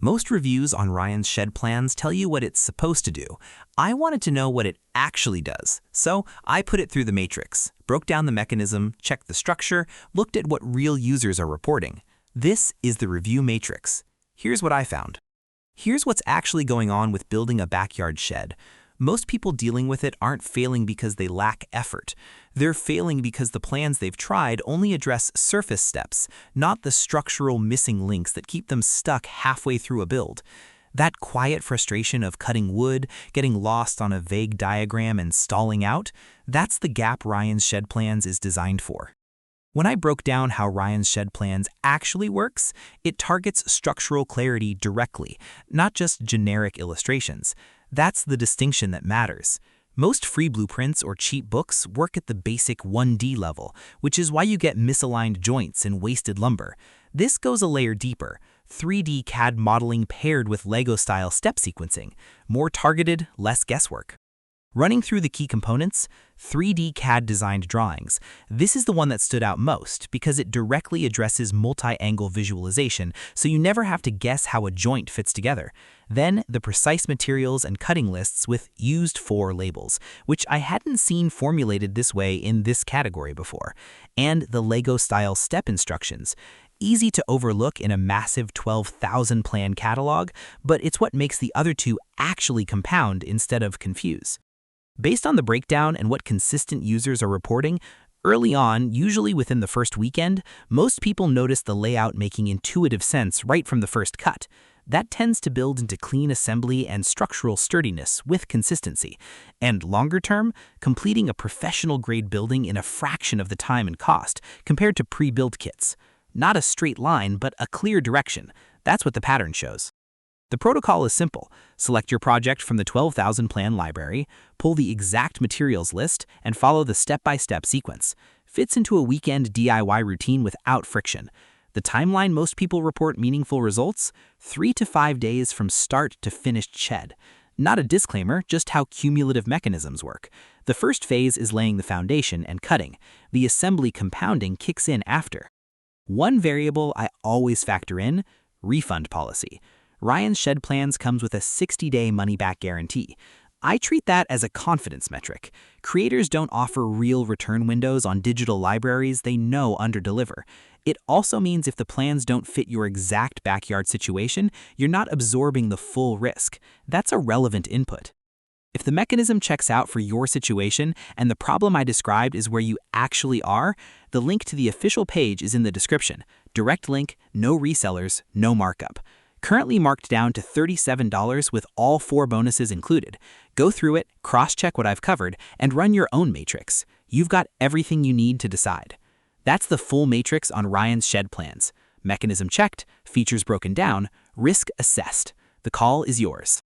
Most reviews on Ryan's shed plans tell you what it's supposed to do. I wanted to know what it actually does, so I put it through the matrix, broke down the mechanism, checked the structure, looked at what real users are reporting. This is the review matrix. Here's what I found. Here's what's actually going on with building a backyard shed. Most people dealing with it aren't failing because they lack effort. They're failing because the plans they've tried only address surface steps, not the structural missing links that keep them stuck halfway through a build. That quiet frustration of cutting wood, getting lost on a vague diagram and stalling out, that's the gap Ryan's shed plans is designed for. When I broke down how Ryan's shed plans actually works, it targets structural clarity directly, not just generic illustrations. That's the distinction that matters. Most free blueprints or cheap books work at the basic 1D level, which is why you get misaligned joints and wasted lumber. This goes a layer deeper, 3D CAD modeling paired with Lego-style step sequencing, more targeted, less guesswork. Running through the key components, 3D CAD designed drawings. This is the one that stood out most because it directly addresses multi-angle visualization, so you never have to guess how a joint fits together. Then the precise materials and cutting lists with used for labels, which I hadn't seen formulated this way in this category before. And the Lego-style step instructions. Easy to overlook in a massive 12,000 plan catalog, but it's what makes the other two actually compound instead of confuse. Based on the breakdown and what consistent users are reporting, early on, usually within the first weekend, most people notice the layout making intuitive sense right from the first cut. That tends to build into clean assembly and structural sturdiness with consistency. And longer term, completing a professional-grade building in a fraction of the time and cost compared to pre-built kits. Not a straight line, but a clear direction. That's what the pattern shows. The protocol is simple. Select your project from the 12,000 plan library, pull the exact materials list, and follow the step-by-step sequence. Fits into a weekend DIY routine without friction. The timeline most people report meaningful results? 3 to 5 days from start to finished shed. Not a disclaimer, just how cumulative mechanisms work. The first phase is laying the foundation and cutting. The assembly compounding kicks in after. One variable I always factor in, refund policy. Ryan's shed plans comes with a 60-day money-back guarantee. I treat that as a confidence metric. Creators don't offer real return windows on digital libraries they know underdeliver. It also means if the plans don't fit your exact backyard situation, you're not absorbing the full risk. That's a relevant input. If the mechanism checks out for your situation and the problem I described is where you actually are, the link to the official page is in the description. Direct link, no resellers, no markup. Currently marked down to $37 with all 4 bonuses included. Go through it, cross-check what I've covered, and run your own matrix. You've got everything you need to decide. That's the full matrix on Ryan's shed plans. Mechanism checked, features broken down, risk assessed. The call is yours.